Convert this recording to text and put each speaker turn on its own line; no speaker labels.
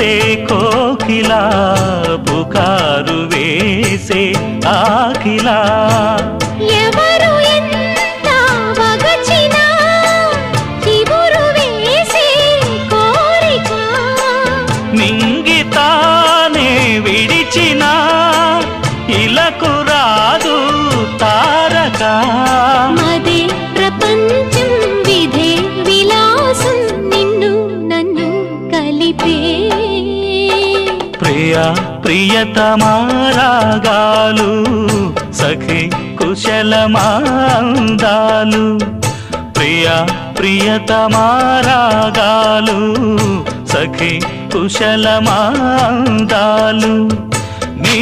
చేసే కోకిలా పుకారు వేసే ఆకిలా
ఎవరు ఎంత వగచినా చివురు వేసే కోరిక
నింగితానే విడిచిన ఇలకు రాదు తారక
మదే ప్రపంచం విధే విలాసం నిన్ను నన్ను కలిపే
ప్రియా ప్రియతమారాగాలు సఖి కుశలమాందాలు ప్రియా ప్రియతమారాగాలు సఖి కుశలమాందాలు నీ